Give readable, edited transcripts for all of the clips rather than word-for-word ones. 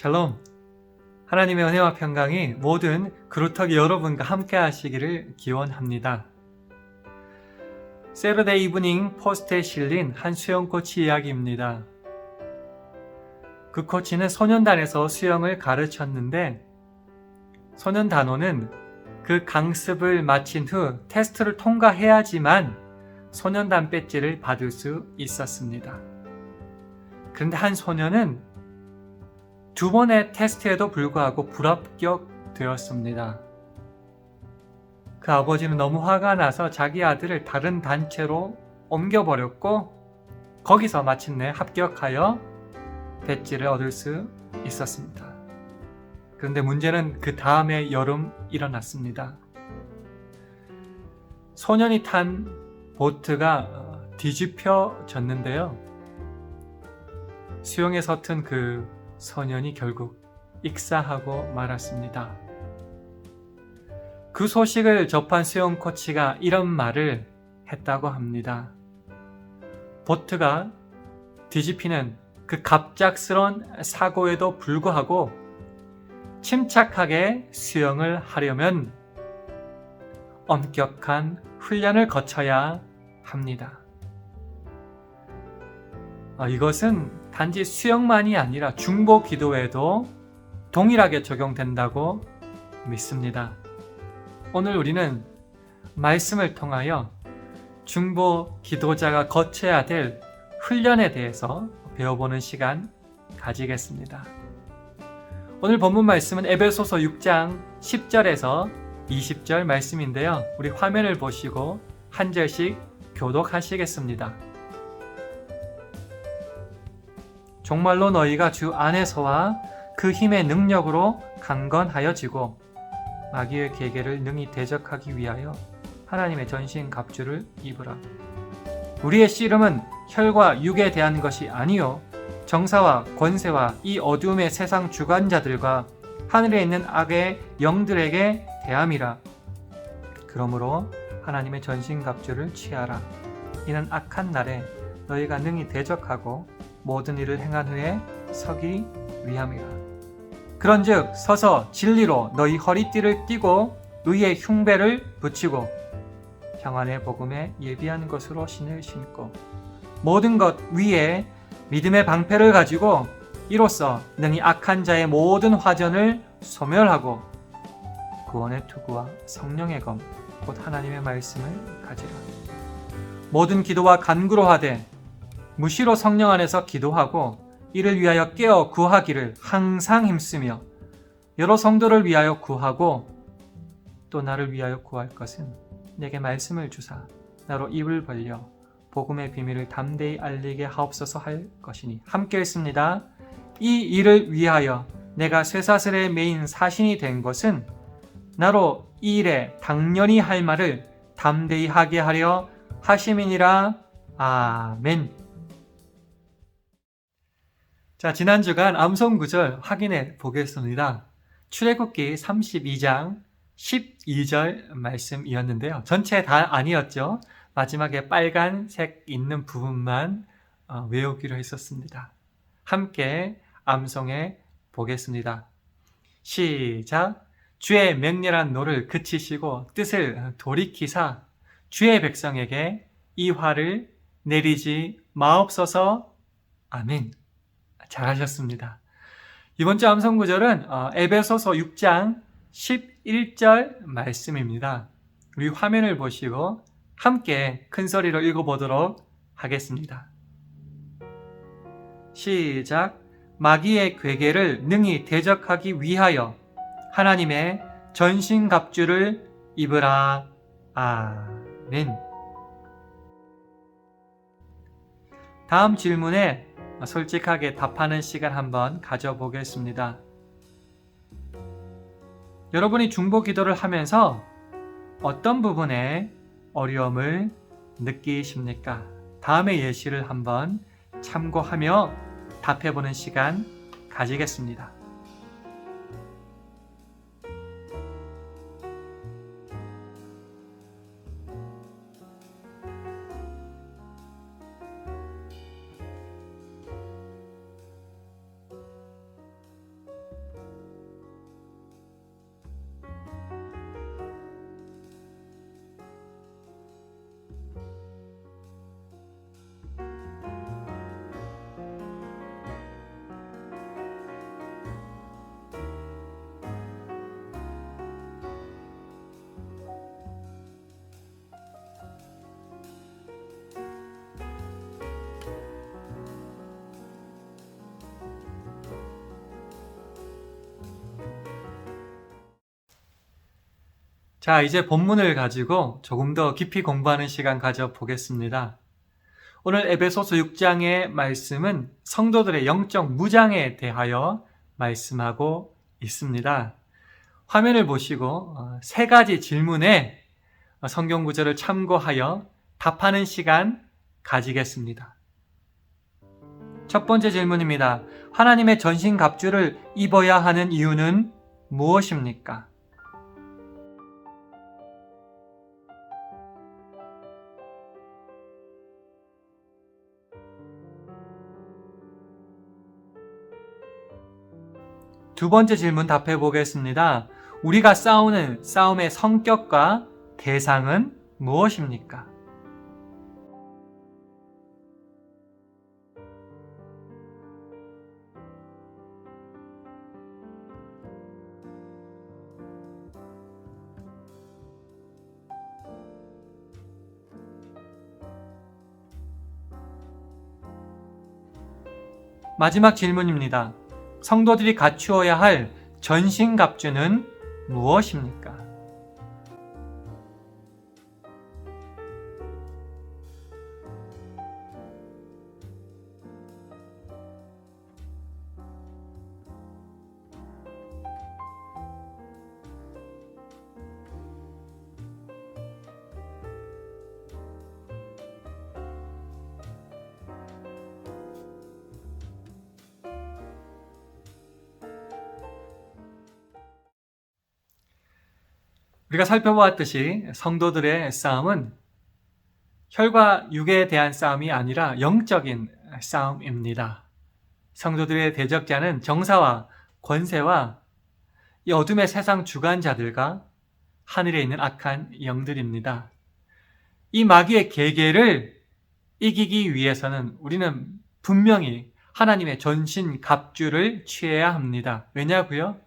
샬롬. 하나님의 은혜와 평강이 모든 그루터기 여러분과 함께 하시기를 기원합니다. 세러데이 이브닝 포스트에 실린 한 수영 코치 이야기입니다. 그 코치는 소년단에서 수영을 가르쳤는데 소년단원은 그 강습을 마친 후 테스트를 통과해야지만 소년단 배지를 받을 수 있었습니다. 그런데 한 소년은 두 번의 테스트에도 불구하고 불합격되었습니다. 그 아버지는 너무 화가 나서 자기 아들을 다른 단체로 옮겨버렸고 거기서 마침내 합격하여 배지를 얻을 수 있었습니다. 그런데 문제는 그 다음에 여름 일어났습니다. 소년이 탄 보트가 뒤집혀졌는데요. 수영에 서툰 그 소년이 결국 익사하고 말았습니다. 그 소식을 접한 수영 코치가 이런 말을 했다고 합니다. 보트가 뒤집히는 그 갑작스런 사고에도 불구하고 침착하게 수영을 하려면 엄격한 훈련을 거쳐야 합니다. 이것은 단지 수영만이 아니라 중보 기도에도 동일하게 적용된다고 믿습니다. 오늘 우리는 말씀을 통하여 중보 기도자가 거쳐야 될 훈련에 대해서 배워보는 시간 가지겠습니다. 오늘 본문 말씀은 에베소서 6장 10절에서 20절 말씀인데요. 우리 화면을 보시고 한 절씩 교독하시겠습니다. 정말로 너희가 주 안에서와 그 힘의 능력으로 강건하여지고 마귀의 계계를 능히 대적하기 위하여 하나님의 전신 갑주를 입으라. 우리의 씨름은 혈과 육에 대한 것이 아니요 정사와 권세와 이 어두움의 세상 주관자들과 하늘에 있는 악의 영들에게 대함이라. 그러므로 하나님의 전신 갑주를 취하라. 이는 악한 날에 너희가 능히 대적하고 모든 일을 행한 후에 서기 위함이라. 그런즉 서서 진리로 너희 허리띠를 띠고 의의 흉배를 붙이고 평안의 복음에 예비한 것으로 신을 신고 모든 것 위에 믿음의 방패를 가지고 이로써 능히 악한 자의 모든 화전을 소멸하고 구원의 투구와 성령의 검 곧 하나님의 말씀을 가지라. 모든 기도와 간구로 하되 무시로 성령 안에서 기도하고 이를 위하여 깨어 구하기를 항상 힘쓰며 여러 성도를 위하여 구하고 또 나를 위하여 구할 것은 내게 말씀을 주사 나로 입을 벌려 복음의 비밀을 담대히 알리게 하옵소서 할 것이니. 함께 읽습니다. 이 일을 위하여 내가 쇠사슬에 매인 사신이 된 것은 나로 이 일에 당연히 할 말을 담대히 하게 하려 하심이니라. 아멘. 자, 지난 주간 암송 구절 확인해 보겠습니다. 출애굽기 32장 12절 말씀이었는데요. 전체 다 아니었죠. 마지막에 빨간색 있는 부분만 외우기로 했었습니다. 함께 암송해 보겠습니다. 시작. 주의 맹렬한 노를 그치시고 뜻을 돌이키사 주의 백성에게 이 화를 내리지 마옵소서. 아멘. 잘하셨습니다. 이번 주 암송 구절은 에베소서 6장 11절 말씀입니다. 우리 화면을 보시고 함께 큰 소리로 읽어보도록 하겠습니다. 시작. 마귀의 괴계를 능히 대적하기 위하여 하나님의 전신갑주를 입으라. 아멘. 다음 질문에 솔직하게 답하는 시간 한번 가져보겠습니다. 여러분이 중보 기도를 하면서 어떤 부분에 어려움을 느끼십니까? 다음의 예시를 한번 참고하며 답해보는 시간 가지겠습니다. 자, 이제 본문을 가지고 조금 더 깊이 공부하는 시간 가져보겠습니다. 오늘 에베소서 6장의 말씀은 성도들의 영적 무장에 대하여 말씀하고 있습니다. 화면을 보시고 세 가지 질문에 성경 구절을 참고하여 답하는 시간 가지겠습니다. 첫 번째 질문입니다. 하나님의 전신 갑주를 입어야 하는 이유는 무엇입니까? 두 번째 질문 답해 보겠습니다. 우리가 싸우는 싸움의 성격과 대상은 무엇입니까? 마지막 질문입니다. 성도들이 갖추어야 할 전신갑주는 무엇입니까? 우리가 살펴보았듯이 성도들의 싸움은 혈과 육에 대한 싸움이 아니라 영적인 싸움입니다. 성도들의 대적자는 정사와 권세와 이 어둠의 세상 주관자들과 하늘에 있는 악한 영들입니다. 이 마귀의 계계를 이기기 위해서는 우리는 분명히 하나님의 전신 갑주를 취해야 합니다. 왜냐고요?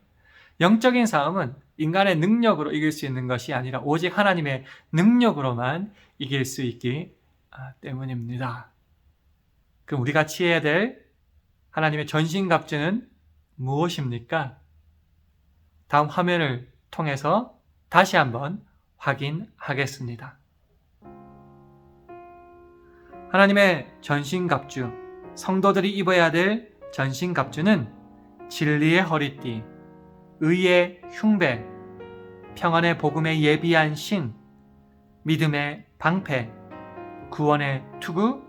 영적인 싸움은 인간의 능력으로 이길 수 있는 것이 아니라 오직 하나님의 능력으로만 이길 수 있기 때문입니다. 그럼 우리가 취해야 될 하나님의 전신갑주는 무엇입니까? 다음 화면을 통해서 다시 한번 확인하겠습니다. 하나님의 전신갑주, 성도들이 입어야 될 전신갑주는 진리의 허리띠, 의의 흉배, 평안의 복음에 예비한 신, 믿음의 방패, 구원의 투구,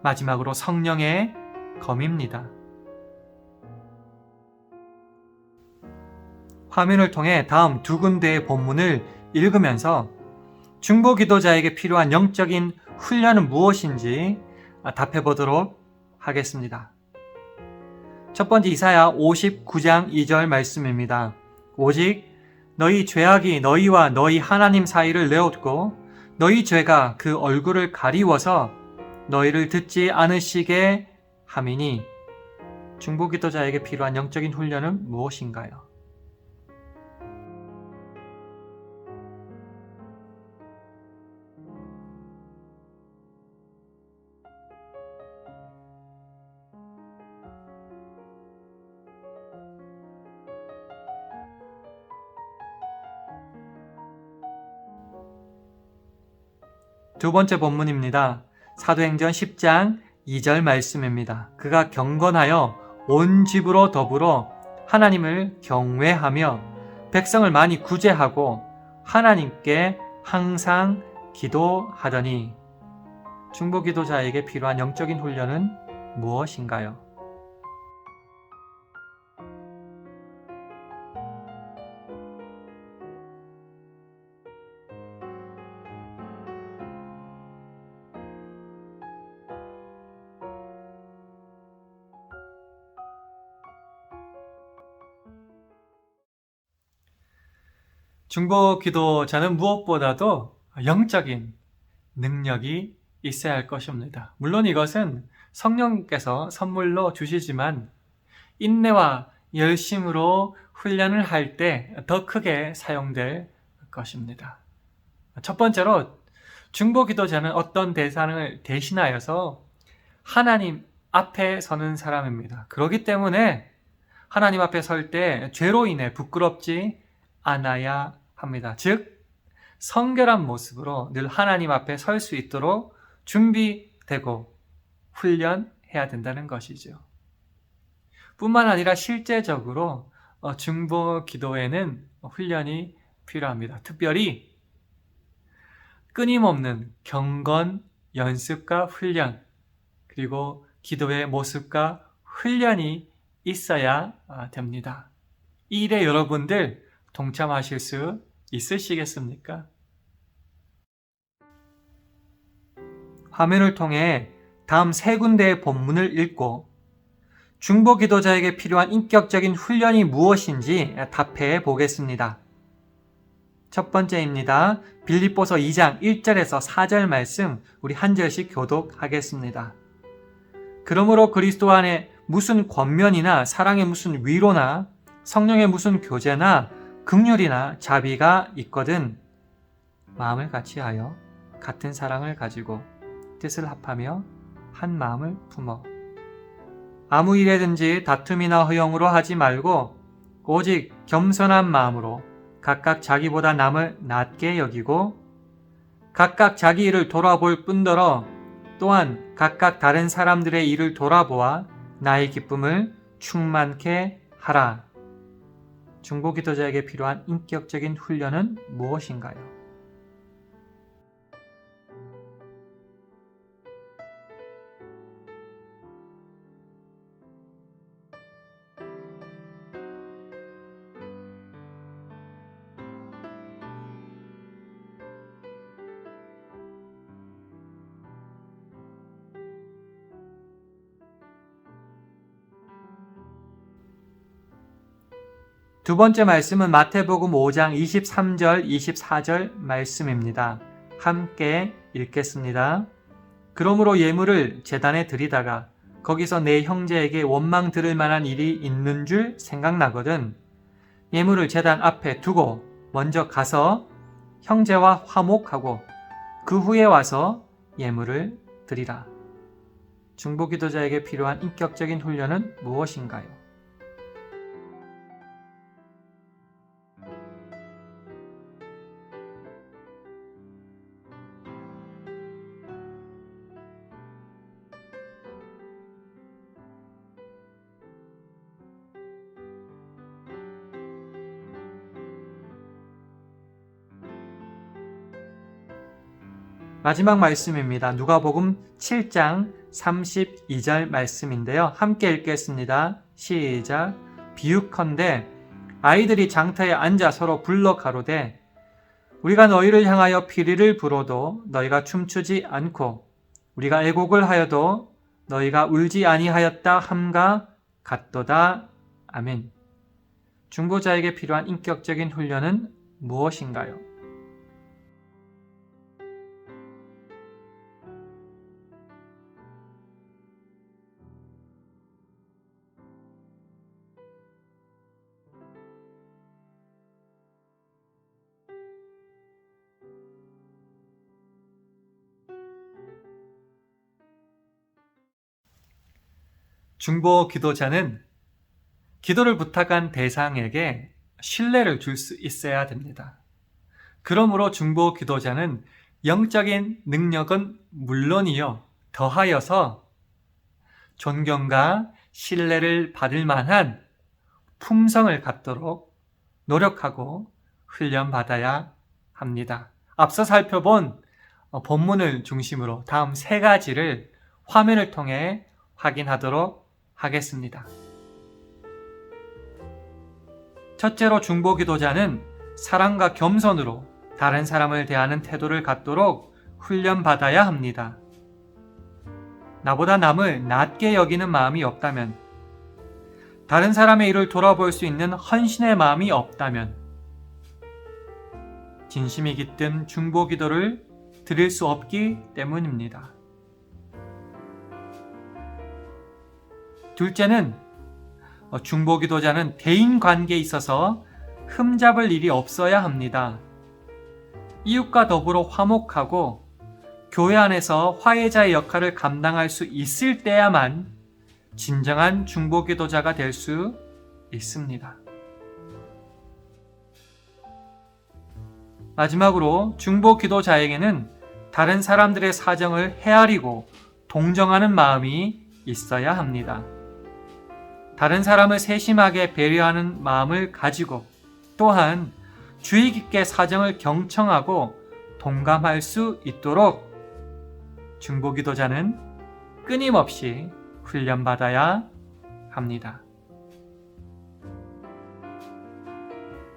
마지막으로 성령의 검입니다. 화면을 통해 다음 두 군데의 본문을 읽으면서 중보 기도자에게 필요한 영적인 훈련은 무엇인지 답해 보도록 하겠습니다. 첫 번째 이사야 59장 2절 말씀입니다. 오직 너희 죄악이 너희와 너희 하나님 사이를 내었고 너희 죄가 그 얼굴을 가리워서 너희를 듣지 않으시게 함이니. 중보 기도자에게 필요한 영적인 훈련은 무엇인가요? 두 번째 본문입니다. 사도행전 10장 2절 말씀입니다. 그가 경건하여 온 집으로 더불어 하나님을 경외하며 백성을 많이 구제하고 하나님께 항상 기도하더니. 중보 기도자에게 필요한 영적인 훈련은 무엇인가요? 중보 기도자는 무엇보다도 영적인 능력이 있어야 할 것입니다. 물론 이것은 성령께서 선물로 주시지만 인내와 열심으로 훈련을 할 때 더 크게 사용될 것입니다. 첫 번째로 중보 기도자는 어떤 대상을 대신하여서 하나님 앞에 서는 사람입니다. 그렇기 때문에 하나님 앞에 설 때 죄로 인해 부끄럽지 않아야 합니다. 즉, 성결한 모습으로 늘 하나님 앞에 설 수 있도록 준비되고 훈련해야 된다는 것이죠. 뿐만 아니라 실제적으로 중보 기도에는 훈련이 필요합니다. 특별히 끊임없는 경건, 연습과 훈련, 그리고 기도의 모습과 훈련이 있어야 됩니다. 이 일에 여러분들 동참하실 수 있으시겠습니까? 화면을 통해 다음 세 군데의 본문을 읽고 중보 기도자에게 필요한 인격적인 훈련이 무엇인지 답해 보겠습니다. 첫 번째입니다. 빌립보서 2장 1절에서 4절 말씀 우리 한 절씩 교독하겠습니다. 그러므로 그리스도 안에 무슨 권면이나 사랑의 무슨 위로나 성령의 무슨 교제나 긍휼이나 자비가 있거든 마음을 같이하여 같은 사랑을 가지고 뜻을 합하며 한 마음을 품어 아무 일에든지 다툼이나 허용으로 하지 말고 오직 겸손한 마음으로 각각 자기보다 남을 낮게 여기고 각각 자기 일을 돌아볼 뿐더러 또한 각각 다른 사람들의 일을 돌아보아 나의 기쁨을 충만케 하라. 중보 기도자에게 필요한 인격적인 훈련은 무엇인가요? 두 번째 말씀은 마태복음 5장 23절, 24절 말씀입니다. 함께 읽겠습니다. 그러므로 예물을 제단에 드리다가 거기서 내 형제에게 원망 들을 만한 일이 있는 줄 생각나거든 예물을 제단 앞에 두고 먼저 가서 형제와 화목하고 그 후에 와서 예물을 드리라. 중보 기도자에게 필요한 인격적인 훈련은 무엇인가요? 마지막 말씀입니다. 누가복음 7장 32절 말씀인데요. 함께 읽겠습니다. 시작. 비유컨대 아이들이 장터에 앉아 서로 불러 가로되 우리가 너희를 향하여 피리를 불어도 너희가 춤추지 않고 우리가 애곡을 하여도 너희가 울지 아니하였다 함과 같도다. 아멘. 중보자에게 필요한 인격적인 훈련은 무엇인가요? 중보 기도자는 기도를 부탁한 대상에게 신뢰를 줄 수 있어야 됩니다. 그러므로 중보 기도자는 영적인 능력은 물론이요, 더하여서 존경과 신뢰를 받을 만한 품성을 갖도록 노력하고 훈련받아야 합니다. 앞서 살펴본 본문을 중심으로 다음 세 가지를 화면을 통해 확인하도록 하겠습니다. 첫째로 중보 기도자는 사랑과 겸손으로 다른 사람을 대하는 태도를 갖도록 훈련받아야 합니다. 나보다 남을 낮게 여기는 마음이 없다면, 다른 사람의 일을 돌아볼 수 있는 헌신의 마음이 없다면, 진심이 깃든 중보 기도를 드릴 수 없기 때문입니다. 둘째는 중보 기도자는 대인 관계에 있어서 흠잡을 일이 없어야 합니다. 이웃과 더불어 화목하고 교회 안에서 화해자의 역할을 감당할 수 있을 때야만 진정한 중보 기도자가 될 수 있습니다. 마지막으로 중보 기도자에게는 다른 사람들의 사정을 헤아리고 동정하는 마음이 있어야 합니다. 다른 사람을 세심하게 배려하는 마음을 가지고 또한 주의 깊게 사정을 경청하고 동감할 수 있도록 중보 기도자는 끊임없이 훈련받아야 합니다.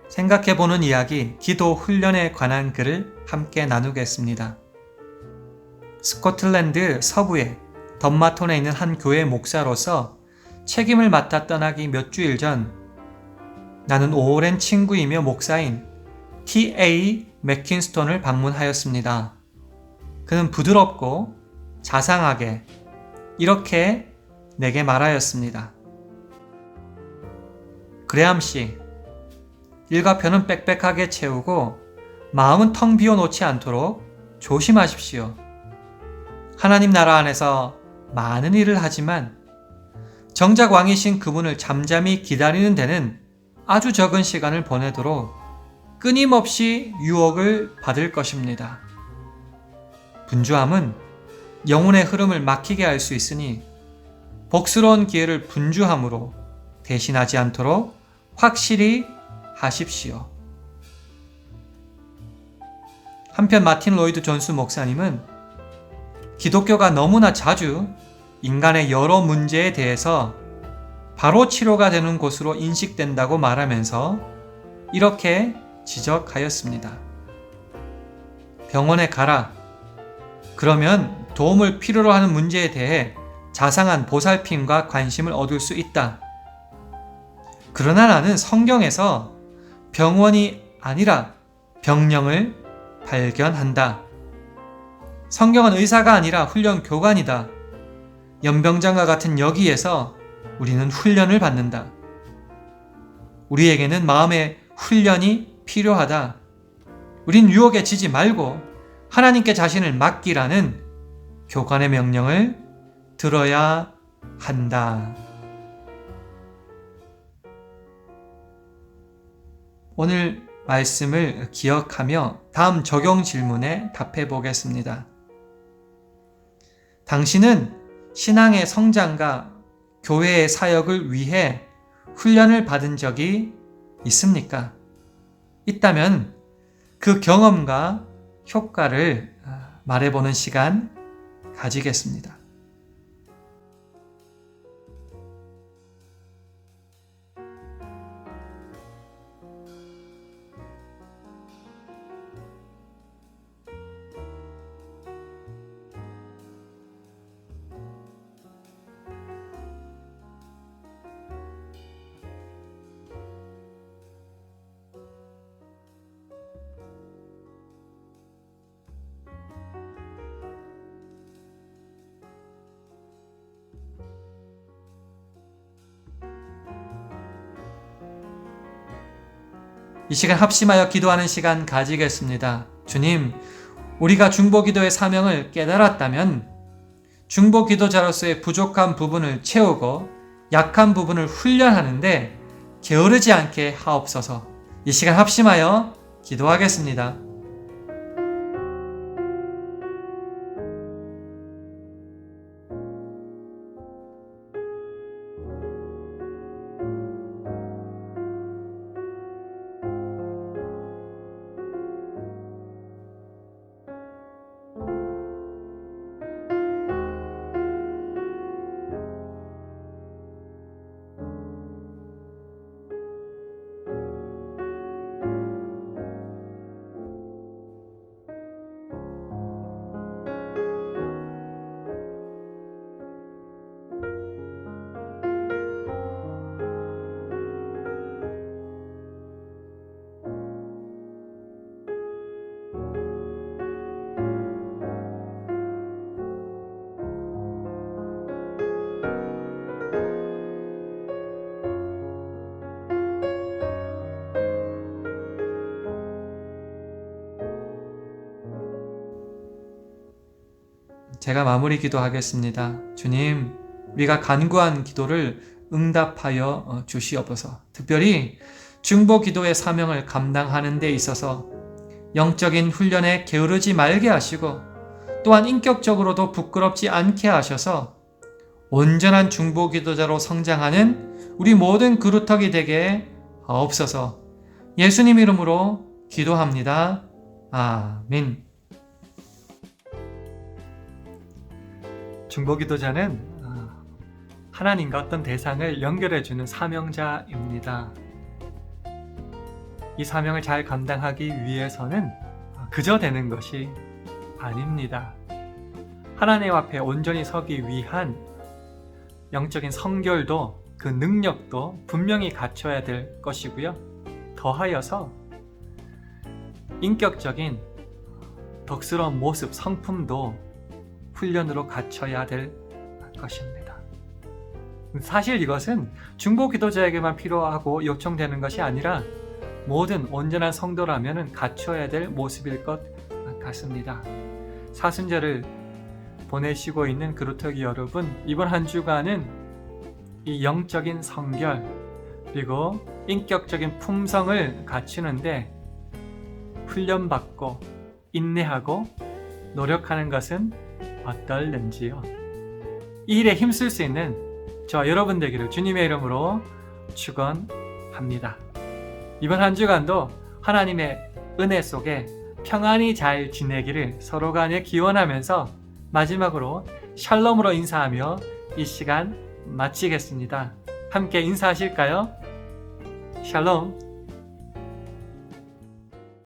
생각해보는 이야기, 기도 훈련에 관한 글을 함께 나누겠습니다. 스코틀랜드 서부의 덤마톤에 있는 한 교회 목사로서 책임을 맡아 떠나기 몇 주일 전 나는 오랜 친구이며 목사인 T.A. 맥킨스톤을 방문하였습니다. 그는 부드럽고 자상하게 이렇게 내게 말하였습니다. 그레암 씨, 일과표는 빽빽하게 채우고 마음은 텅 비워 놓지 않도록 조심하십시오. 하나님 나라 안에서 많은 일을 하지만 정작 왕이신 그분을 잠잠히 기다리는 데는 아주 적은 시간을 보내도록 끊임없이 유혹을 받을 것입니다. 분주함은 영혼의 흐름을 막히게 할 수 있으니 복스러운 기회를 분주함으로 대신하지 않도록 확실히 하십시오. 한편 마틴 로이드 존스 목사님은 기독교가 너무나 자주 인간의 여러 문제에 대해서 바로 치료가 되는 곳으로 인식된다고 말하면서 이렇게 지적하였습니다. 병원에 가라. 그러면 도움을 필요로 하는 문제에 대해 자상한 보살핌과 관심을 얻을 수 있다. 그러나 나는 성경에서 병원이 아니라 병령을 발견한다. 성경은 의사가 아니라 훈련 교관이다. 연병장과 같은 여기에서 우리는 훈련을 받는다. 우리에게는 마음의 훈련이 필요하다. 우린 유혹에 지지 말고 하나님께 자신을 맡기라는 교관의 명령을 들어야 한다. 오늘 말씀을 기억하며 다음 적용 질문에 답해 보겠습니다. 당신은 신앙의 성장과 교회의 사역을 위해 훈련을 받은 적이 있습니까? 있다면 그 경험과 효과를 말해보는 시간 가지겠습니다. 이 시간 합심하여 기도하는 시간 가지겠습니다. 주님, 우리가 중보기도의 사명을 깨달았다면 중보기도자로서의 부족한 부분을 채우고 약한 부분을 훈련하는데 게으르지 않게 하옵소서. 이 시간 합심하여 기도하겠습니다. 제가 마무리 기도하겠습니다. 주님, 우리가 간구한 기도를 응답하여 주시옵소서. 특별히 중보 기도의 사명을 감당하는 데 있어서 영적인 훈련에 게으르지 말게 하시고 또한 인격적으로도 부끄럽지 않게 하셔서 온전한 중보 기도자로 성장하는 우리 모든 그루터기 되게 하옵소서. 예수님 이름으로 기도합니다. 아멘. 중보 기도자는 하나님과 어떤 대상을 연결해주는 사명자입니다. 이 사명을 잘 감당하기 위해서는 그저 되는 것이 아닙니다. 하나님 앞에 온전히 서기 위한 영적인 성결도 그 능력도 분명히 갖춰야 될 것이고요. 더하여서 인격적인 덕스러운 모습, 성품도 훈련으로 갖춰야 될 것입니다. 사실 이것은 중보 기도자에게만 필요하고 요청되는 것이 아니라 모든 온전한 성도라면 갖춰야 될 모습일 것 같습니다. 사순절을 보내시고 있는 그루터기 여러분, 이번 한 주간은 이 영적인 성결 그리고 인격적인 품성을 갖추는데 훈련받고 인내하고 노력하는 것은 어떨는지요. 이 일에 힘쓸 수 있는 저와 여러분 되기를 주님의 이름으로 축원합니다. 이번 한 주간도 하나님의 은혜 속에 평안히 잘 지내기를 서로 간에 기원하면서 마지막으로 샬롬으로 인사하며 이 시간 마치겠습니다. 함께 인사하실까요? 샬롬.